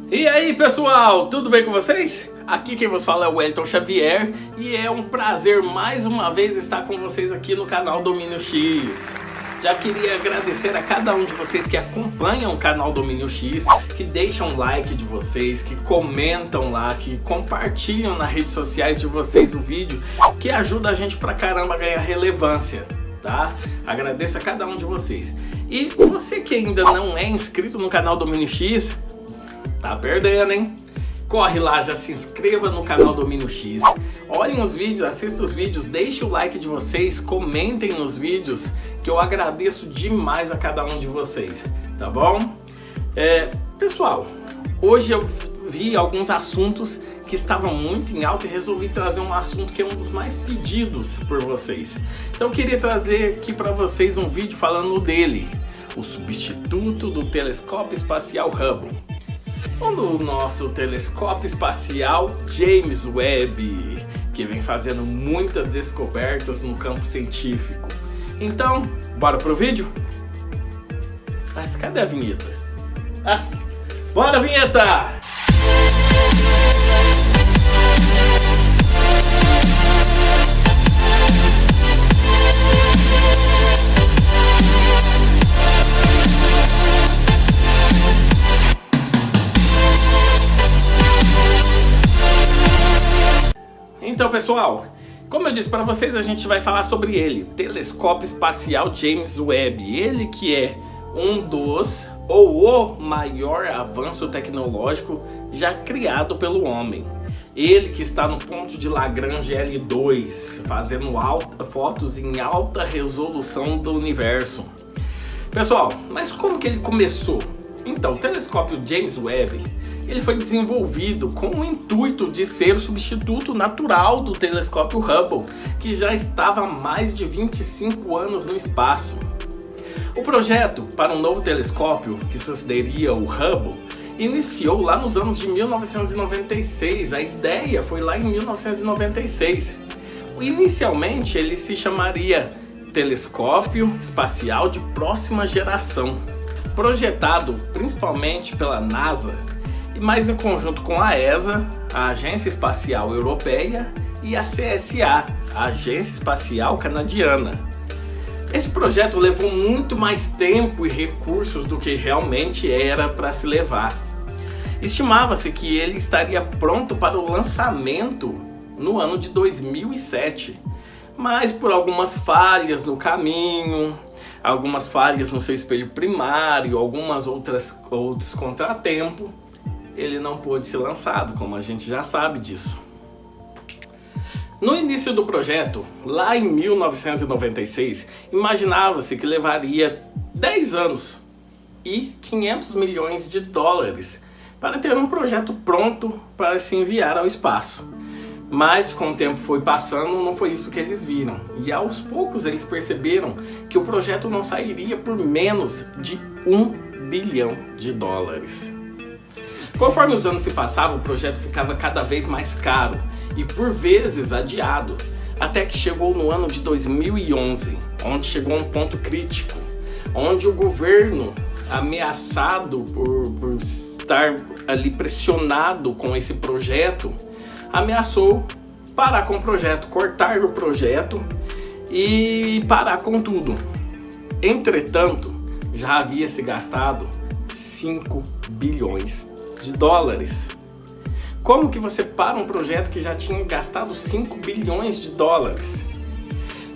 E aí pessoal, tudo bem com vocês? Aqui quem vos fala é o Wellington Xavier e é um prazer mais uma vez estar com vocês aqui no canal Domínio X. Já queria agradecer a cada um de vocês que acompanham o canal Domínio X, que deixam um like de vocês, que comentam lá, que compartilham nas redes sociais de vocês o vídeo, que ajuda a gente pra caramba a ganhar relevância, tá? Agradeço a cada um de vocês. E você que ainda não é inscrito no canal Domínio X, tá perdendo, hein? Corre lá, já se inscreva no canal Domínio X. Olhem os vídeos, assistam os vídeos, deixem o like de vocês, comentem nos vídeos, que eu agradeço demais a cada um de vocês, tá bom? Pessoal, hoje eu vi alguns assuntos que estavam muito em alta e resolvi trazer um assunto que é um dos mais pedidos por vocês. Então eu queria trazer aqui para vocês um vídeo falando dele, o substituto do telescópio espacial Hubble. O nosso telescópio espacial James Webb, que vem fazendo muitas descobertas no campo científico. Então, bora pro vídeo? Mas cadê a vinheta? Bora vinheta! Então pessoal, como eu disse para vocês, a gente vai falar sobre ele, Telescópio Espacial James Webb. Ele que é um dos, ou o maior avanço tecnológico já criado pelo homem. Ele que está no ponto de Lagrange L2, fazendo fotos em alta resolução do universo. Pessoal, mas como que ele começou? Então, o telescópio James Webb, ele foi desenvolvido com o intuito de ser o substituto natural do telescópio Hubble, que já estava há mais de 25 anos no espaço. O projeto para um novo telescópio, que sucederia o Hubble, iniciou lá nos anos de 1996. A ideia foi lá em 1996. Inicialmente ele se chamaria Telescópio Espacial de Próxima Geração, projetado principalmente pela NASA, mas em conjunto com a ESA, a Agência Espacial Europeia, e a CSA, a Agência Espacial Canadiana. Esse projeto levou muito mais tempo e recursos do que realmente era para se levar. Estimava-se que ele estaria pronto para o lançamento no ano de 2007, mas por algumas falhas no caminho, algumas falhas no seu espelho primário, outros contratempos, ele não pôde ser lançado, como a gente já sabe disso. No início do projeto, lá em 1996, imaginava-se que levaria 10 anos e 500 milhões de dólares para ter um projeto pronto para se enviar ao espaço. Mas com o tempo foi passando, não foi isso que eles viram. E aos poucos eles perceberam que o projeto não sairia por menos de 1 bilhão de dólares. Conforme os anos se passavam, o projeto ficava cada vez mais caro e por vezes adiado, até que chegou no ano de 2011, onde chegou um ponto crítico, onde o governo, ameaçado por estar ali pressionado com esse projeto, ameaçou parar com o projeto, cortar o projeto e parar com tudo. Entretanto, já havia se gastado 5 bilhões de dólares. Como que você para um projeto que já tinha gastado 5 bilhões de dólares?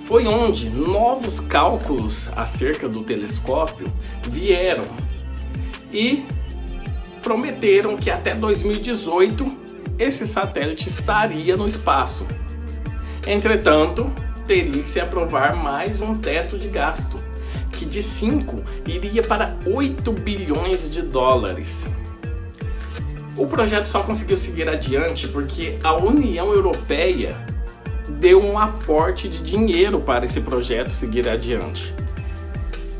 Foi onde novos cálculos acerca do telescópio vieram e prometeram que até 2018 esse satélite estaria no espaço. Entretanto, teria que se aprovar mais um teto de gasto, que de 5 iria para 8 bilhões de dólares. O projeto só conseguiu seguir adiante porque a União Europeia deu um aporte de dinheiro para esse projeto seguir adiante.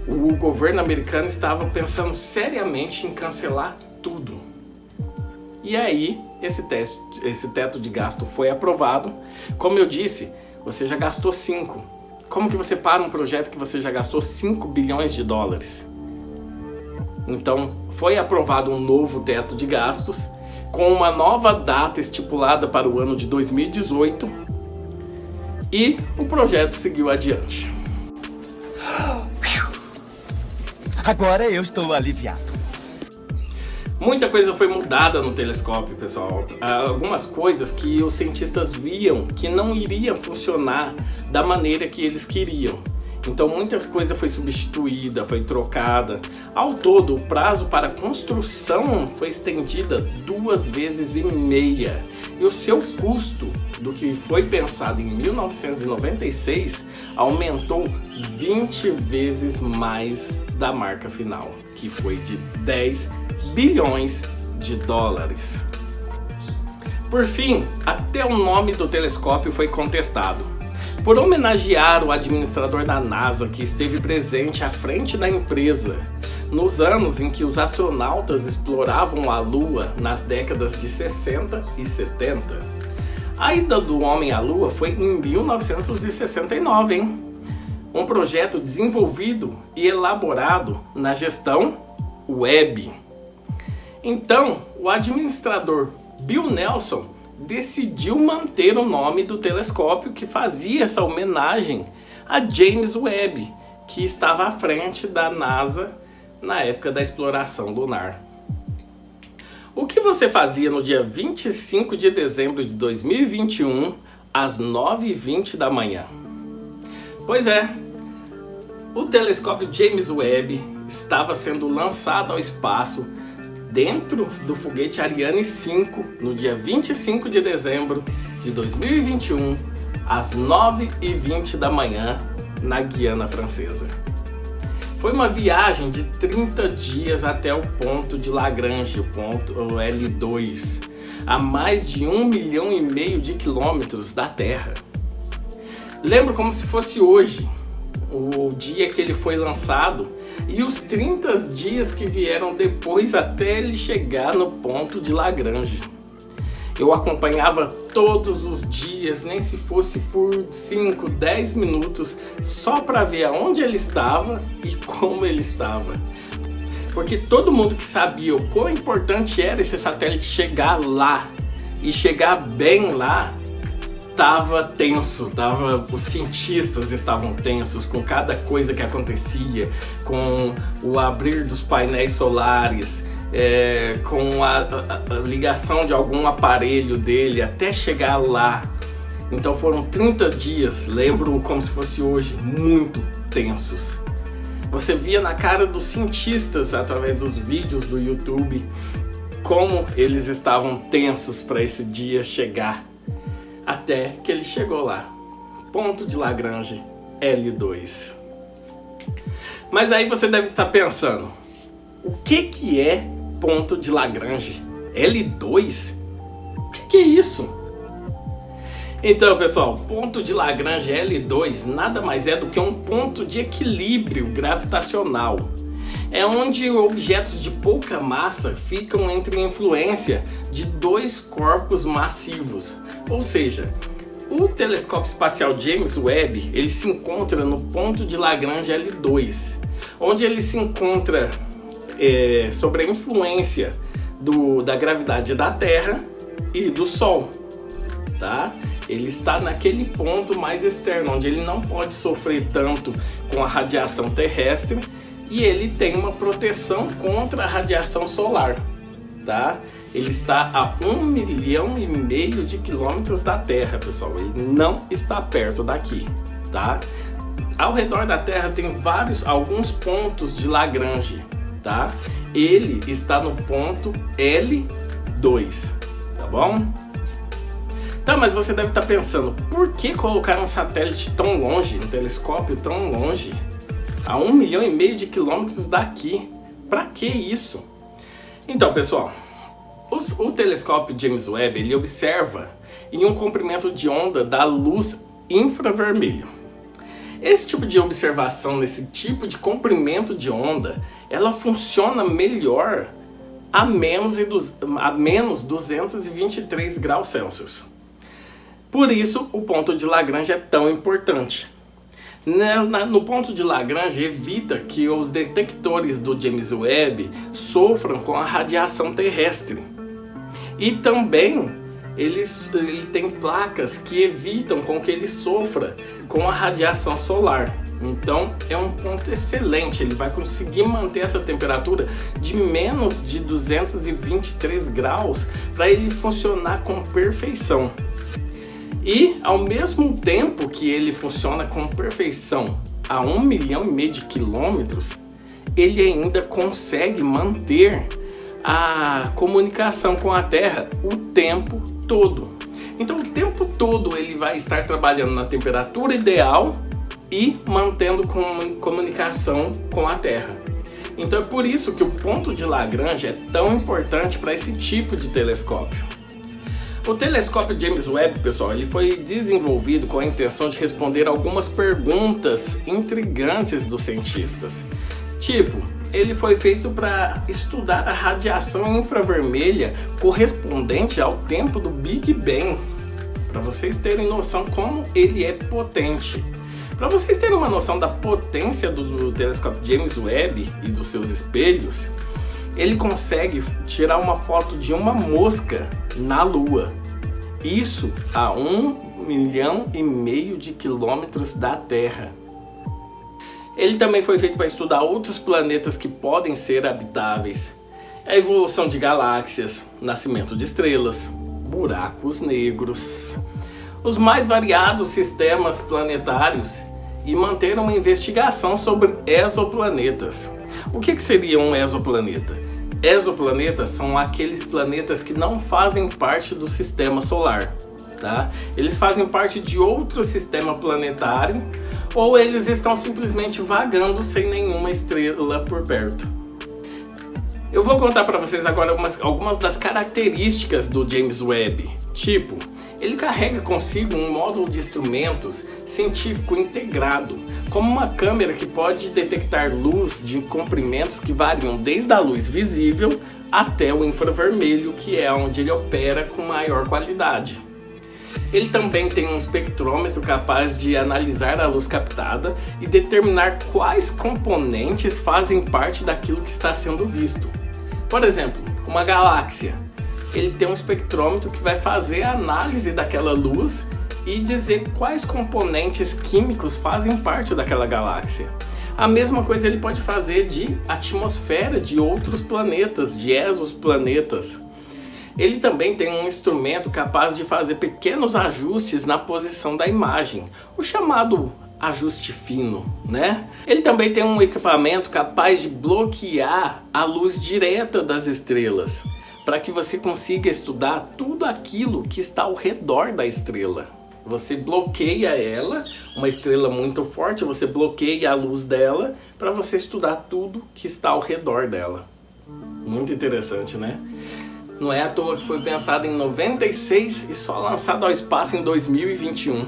O governo americano estava pensando seriamente em cancelar tudo. E aí, esse teto de gasto foi aprovado. Como eu disse, você já gastou 5. Como que você para um projeto que você já gastou 5 bilhões de dólares? Então foi aprovado um novo teto de gastos, com uma nova data estipulada para o ano de 2018, e o projeto seguiu adiante. Agora eu estou aliviado. Muita coisa foi mudada no telescópio, pessoal. Algumas coisas que os cientistas viam que não iria funcionar da maneira que eles queriam. Então muita coisa foi substituída, foi trocada. Ao todo, o prazo para a construção foi estendida 2,5 vezes. E o seu custo do que foi pensado em 1996 aumentou 20 vezes mais da marca final, que foi de 10 bilhões de dólares. Por fim, até o nome do telescópio foi contestado. Por homenagear o administrador da NASA que esteve presente à frente da empresa nos anos em que os astronautas exploravam a Lua nas décadas de 60 e 70. A ida do homem à Lua foi em 1969, hein? Um projeto desenvolvido e elaborado na gestão Webb. Então, o administrador Bill Nelson decidiu manter o nome do telescópio que fazia essa homenagem a James Webb, que estava à frente da NASA na época da exploração lunar. O que você fazia no dia 25 de dezembro de 2021, às 9h20 da manhã? Pois é, o telescópio James Webb estava sendo lançado ao espaço dentro do foguete Ariane 5 no dia 25 de dezembro de 2021, às 9h20 da manhã, na Guiana Francesa. Foi uma viagem de 30 dias até o ponto de Lagrange, o ponto L2, a mais de 1,5 milhão de quilômetros da Terra. Lembro como se fosse hoje, o dia que ele foi lançado e os 30 dias que vieram depois até ele chegar no ponto de Lagrange. Eu acompanhava todos os dias, nem se fosse por 5, 10 minutos, só para ver aonde ele estava e como ele estava. Porque todo mundo que sabia o quão importante era esse satélite chegar lá e chegar bem lá, estava tenso, os cientistas estavam tensos com cada coisa que acontecia, com o abrir dos painéis solares, com a ligação de algum aparelho dele até chegar lá. Então foram 30 dias, lembro como se fosse hoje, muito tensos. Você via na cara dos cientistas, através dos vídeos do YouTube, como eles estavam tensos para esse dia chegar. Até que ele chegou lá, ponto de Lagrange L2. Mas aí você deve estar pensando, o que é ponto de Lagrange L2? O que é isso? Então, pessoal, ponto de Lagrange L2 nada mais é do que um ponto de equilíbrio gravitacional. É onde objetos de pouca massa ficam entre influência de dois corpos massivos. Ou seja, o telescópio espacial James Webb ele se encontra no ponto de Lagrange L2, onde ele se encontra sobre a influência da gravidade da Terra e do Sol, tá? Ele está naquele ponto mais externo, onde ele não pode sofrer tanto com a radiação terrestre e ele tem uma proteção contra a radiação solar, tá? Ele está a 1,5 milhão de quilômetros da Terra, pessoal. Ele não está perto daqui, tá? Ao redor da Terra tem alguns pontos de Lagrange, tá? Ele está no ponto L2, tá bom? Tá, mas você deve estar pensando, por que colocar um satélite tão longe, um telescópio tão longe, a 1,5 milhão de quilômetros daqui? Para que isso? Então, pessoal, o telescópio James Webb ele observa em um comprimento de onda da luz infravermelho. Esse tipo de observação, nesse tipo de comprimento de onda, ela funciona melhor a menos 223 graus Celsius. Por isso, o ponto de Lagrange é tão importante. No ponto de Lagrange, evita que os detectores do James Webb sofram com a radiação terrestre. E também ele tem placas que evitam com que ele sofra com a radiação solar. Então é um ponto excelente, ele vai conseguir manter essa temperatura de menos de 223 graus para ele funcionar com perfeição. E ao mesmo tempo que ele funciona com perfeição a 1,5 milhão de quilômetros, ele ainda consegue manter a comunicação com a Terra o tempo todo. Então o tempo todo ele vai estar trabalhando na temperatura ideal e mantendo comunicação com a Terra. Então é por isso que o ponto de Lagrange é tão importante para esse tipo de telescópio. O telescópio James Webb, pessoal, ele foi desenvolvido com a intenção de responder algumas perguntas intrigantes dos cientistas. Tipo, ele foi feito para estudar a radiação infravermelha correspondente ao tempo do Big Bang, para vocês terem noção como ele é potente. Para vocês terem uma noção da potência do telescópio James Webb e dos seus espelhos, ele consegue tirar uma foto de uma mosca na Lua. Isso a 1,5 milhão de quilômetros da Terra. Ele também foi feito para estudar outros planetas que podem ser habitáveis, a evolução de galáxias, nascimento de estrelas, buracos negros, os mais variados sistemas planetários e manter uma investigação sobre exoplanetas. O que seria um exoplaneta? Exoplanetas são aqueles planetas que não fazem parte do sistema solar, tá? Eles fazem parte de outro sistema planetário ou eles estão simplesmente vagando sem nenhuma estrela por perto. Eu vou contar para vocês agora algumas das características do James Webb. Tipo, ele carrega consigo um módulo de instrumentos científico integrado, como uma câmera que pode detectar luz de comprimentos que variam desde a luz visível até o infravermelho, que é onde ele opera com maior qualidade. Ele também tem um espectrômetro capaz de analisar a luz captada e determinar quais componentes fazem parte daquilo que está sendo visto. Por exemplo, uma galáxia. Ele tem um espectrômetro que vai fazer a análise daquela luz e dizer quais componentes químicos fazem parte daquela galáxia. A mesma coisa ele pode fazer de atmosfera de outros planetas, de exoplanetas. Ele também tem um instrumento capaz de fazer pequenos ajustes na posição da imagem, o chamado ajuste fino, né? Ele também tem um equipamento capaz de bloquear a luz direta das estrelas, para que você consiga estudar tudo aquilo que está ao redor da estrela. Você bloqueia ela, uma estrela muito forte, você bloqueia a luz dela para você estudar tudo que está ao redor dela. Muito interessante, né? Não é à toa que foi pensado em 96 e só lançado ao espaço em 2021.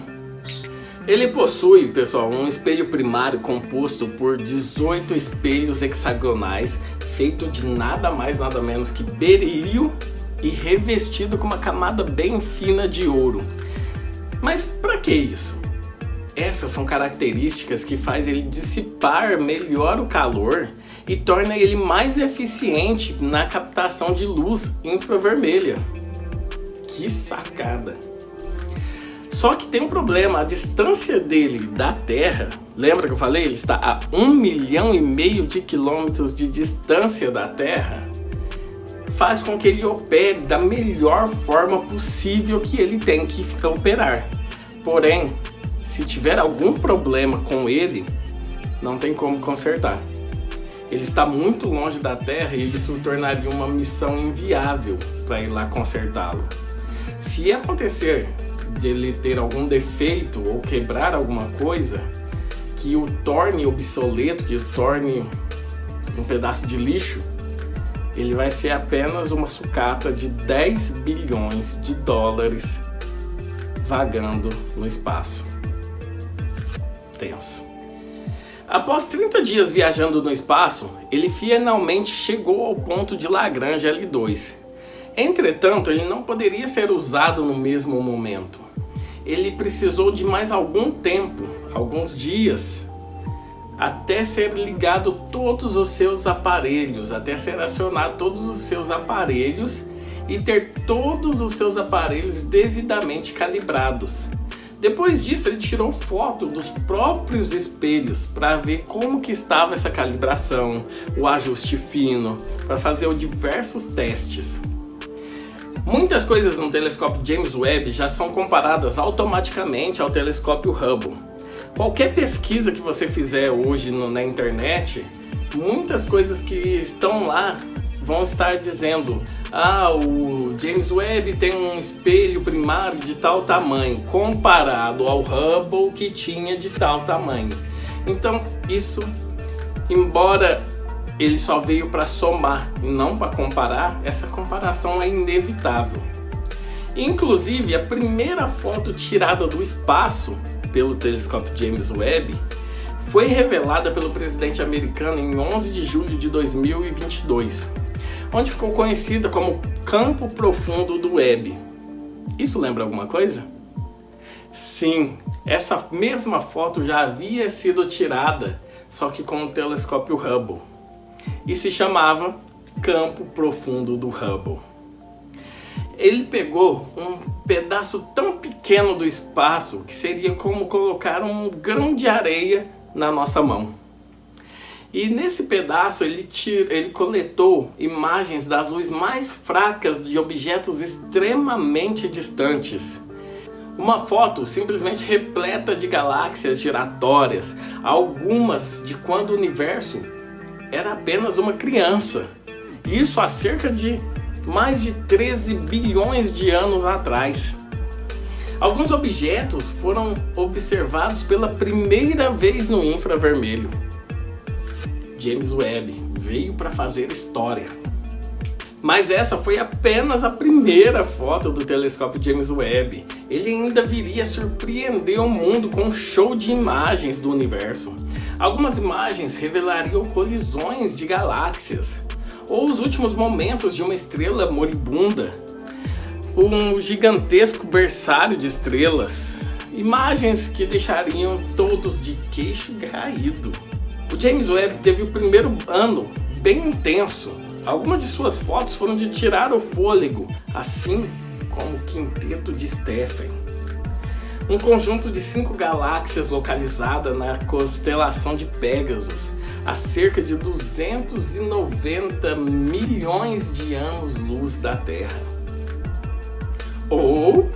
Ele possui, pessoal, um espelho primário composto por 18 espelhos hexagonais, feito de nada mais nada menos que berílio e revestido com uma camada bem fina de ouro. Mas para que isso? Essas são características que faz ele dissipar melhor o calor e torna ele mais eficiente na captação de luz infravermelha. Que sacada! Só que tem um problema, a distância dele da Terra, lembra que eu falei? Ele está a 1,5 milhão de quilômetros de distância da Terra, faz com que ele opere da melhor forma possível que ele tem que operar. Porém, se tiver algum problema com ele, não tem como consertar. Ele está muito longe da Terra e isso tornaria uma missão inviável para ir lá consertá-lo. Se acontecer de ele ter algum defeito ou quebrar alguma coisa que o torne obsoleto, que o torne um pedaço de lixo, ele vai ser apenas uma sucata de 10 bilhões de dólares vagando no espaço. Tenso. Após 30 dias viajando no espaço, ele finalmente chegou ao ponto de Lagrange L2. Entretanto, ele não poderia ser usado no mesmo momento. Ele precisou de mais algum tempo alguns dias, até ser ligado todos os seus aparelhos, até ser acionado todos os seus aparelhos e ter todos os seus aparelhos devidamente calibrados. Depois disso, ele tirou foto dos próprios espelhos para ver como que estava essa calibração, o ajuste fino, para fazer diversos testes. Muitas coisas no telescópio James Webb já são comparadas automaticamente ao telescópio Hubble. Qualquer pesquisa que você fizer hoje na internet, muitas coisas que estão lá vão estar dizendo: o James Webb tem um espelho primário de tal tamanho, comparado ao Hubble que tinha de tal tamanho. Então isso, embora ele só veio para somar e não para comparar, essa comparação é inevitável. Inclusive, a primeira foto tirada do espaço pelo telescópio James Webb foi revelada pelo presidente americano em 11 de julho de 2022, onde ficou conhecida como Campo Profundo do Webb. Isso lembra alguma coisa? Sim, essa mesma foto já havia sido tirada, só que com o telescópio Hubble, e se chamava Campo Profundo do Hubble. Ele pegou um pedaço tão pequeno do espaço que seria como colocar um grão de areia na nossa mão. E nesse pedaço ele coletou imagens das luzes mais fracas de objetos extremamente distantes. Uma foto simplesmente repleta de galáxias giratórias, algumas de quando o universo era apenas uma criança. Isso há cerca de mais de 13 bilhões de anos atrás. Alguns objetos foram observados pela primeira vez no infravermelho. James Webb veio para fazer história. Mas essa foi apenas a primeira foto do telescópio James Webb. Ele ainda viria a surpreender o mundo com um show de imagens do universo. Algumas imagens revelariam colisões de galáxias, ou os últimos momentos de uma estrela moribunda, um gigantesco berçário de estrelas, imagens que deixariam todos de queixo caído. O James Webb teve o primeiro ano bem intenso. Algumas de suas fotos foram de tirar o fôlego, assim como o quinteto de Stephen. Um conjunto de 5 galáxias localizada na constelação de Pégasus, a cerca de 290 milhões de anos-luz da Terra. Ou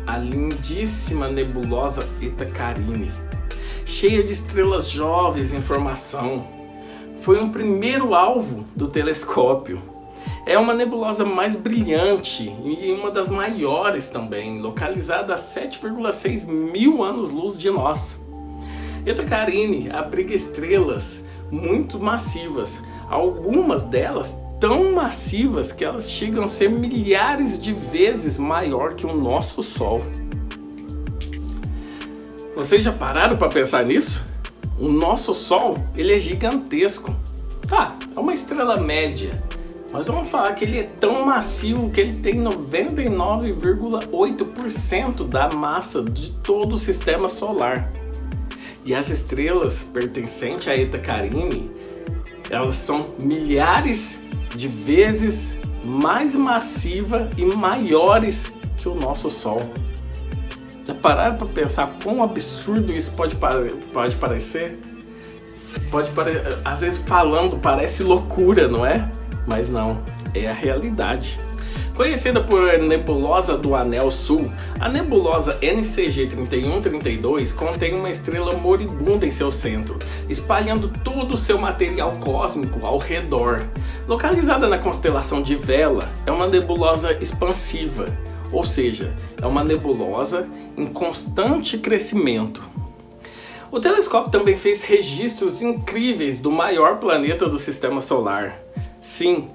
a lindíssima nebulosa Eta Carini, cheia de estrelas jovens em formação. Foi um primeiro alvo do telescópio. É uma nebulosa mais brilhante e uma das maiores também, localizada a 7,6 mil anos-luz de nós. Eta Carini abriga estrelas muito massivas, algumas delas tão massivas que elas chegam a ser milhares de vezes maior que o nosso Sol. Vocês já pararam para pensar nisso? O nosso Sol, ele é gigantesco. Tá, é uma estrela média, mas vamos falar que ele é tão massivo que ele tem 99,8% da massa de todo o sistema solar. E as estrelas pertencentes a Eta Carini, elas são milhares de vezes mais massivas e maiores que o nosso Sol. Já pararam para pensar quão absurdo isso pode parecer? Às vezes falando parece loucura, não é? Mas não, é a realidade. Conhecida por nebulosa do Anel Sul, a nebulosa NCG 3132 contém uma estrela moribunda em seu centro, espalhando todo o seu material cósmico ao redor. Localizada na constelação de Vela, é uma nebulosa expansiva, ou seja, é uma nebulosa em constante crescimento. O telescópio também fez registros incríveis do maior planeta do sistema solar. Sim,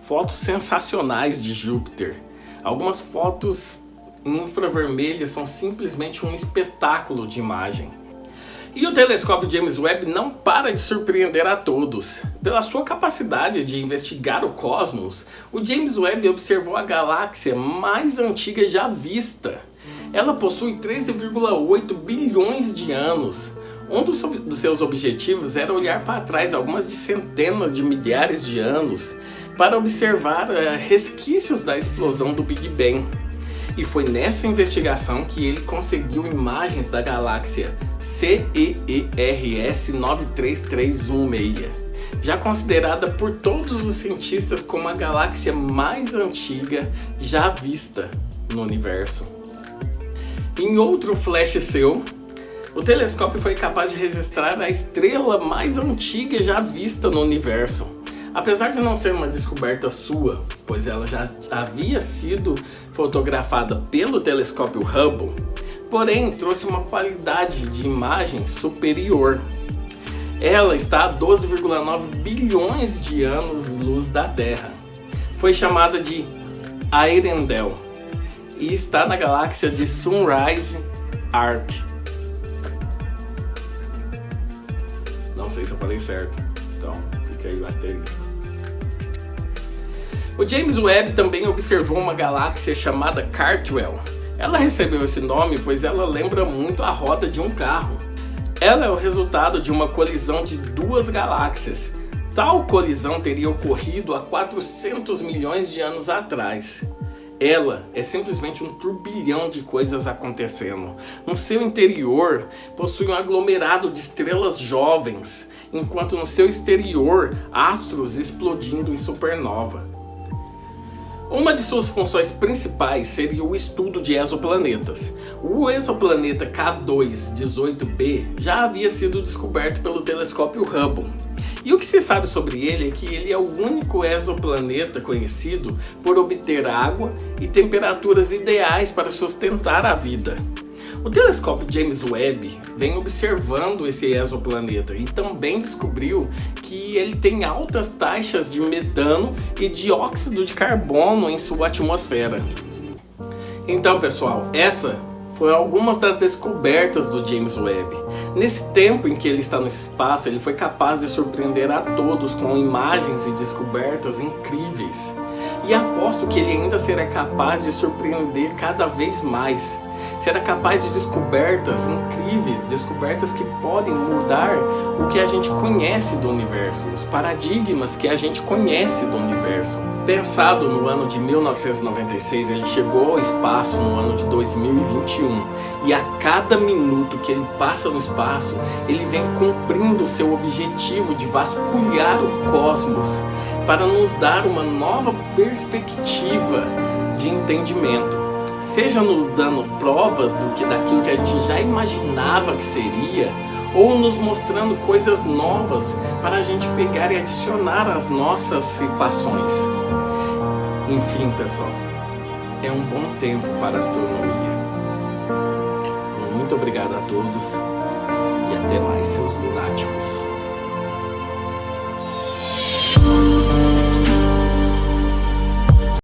fotos sensacionais de Júpiter. Algumas fotos infravermelhas são simplesmente um espetáculo de imagem. E o telescópio James Webb não para de surpreender a todos. Pela sua capacidade de investigar o cosmos, o James Webb observou a galáxia mais antiga já vista. Ela possui 13,8 bilhões de anos. Um dos seus objetivos era olhar para trás algumas de centenas de milhares de anos para observar resquícios da explosão do Big Bang. E foi nessa investigação que ele conseguiu imagens da galáxia CEERS 93316, já considerada por todos os cientistas como a galáxia mais antiga já vista no universo. Em outro flash seu, o telescópio foi capaz de registrar a estrela mais antiga já vista no universo. Apesar de não ser uma descoberta sua, pois ela já havia sido fotografada pelo telescópio Hubble, porém trouxe uma qualidade de imagem superior. Ela está a 12,9 bilhões de anos-luz da Terra. Foi chamada de Earendel e está na galáxia de Sunrise Arc. Não sei se eu falei certo, então fica aí o asterisco. O James Webb também observou uma galáxia chamada Cartwell. Ela recebeu esse nome pois ela lembra muito a roda de um carro. Ela é o resultado de uma colisão de duas galáxias. Tal colisão teria ocorrido há 400 milhões de anos atrás. Ela é simplesmente um turbilhão de coisas acontecendo. No seu interior possui um aglomerado de estrelas jovens, enquanto no seu exterior astros explodindo em supernova. Uma de suas funções principais seria o estudo de exoplanetas. O exoplaneta K2-18b já havia sido descoberto pelo telescópio Hubble. E o que se sabe sobre ele é que ele é o único exoplaneta conhecido por obter água e temperaturas ideais para sustentar a vida. O telescópio James Webb vem observando esse exoplaneta e também descobriu que ele tem altas taxas de metano e dióxido de carbono em sua atmosfera. Então, pessoal, essa foi algumas das descobertas do James Webb. Nesse tempo em que ele está no espaço, ele foi capaz de surpreender a todos com imagens e descobertas incríveis. E aposto que ele ainda será capaz de surpreender cada vez mais. Será capaz de descobertas incríveis, descobertas que podem mudar o que a gente conhece do universo, os paradigmas que a gente conhece do universo. Pensado no ano de 1996, ele chegou ao espaço no ano de 2021 e a cada minuto que ele passa no espaço, ele vem cumprindo o seu objetivo de vasculhar o cosmos para nos dar uma nova perspectiva de entendimento. Seja nos dando provas daquilo que a gente já imaginava que seria, ou nos mostrando coisas novas para a gente pegar e adicionar às nossas equações. Enfim, pessoal, é um bom tempo para a astronomia. Muito obrigado a todos e até mais, seus lunáticos.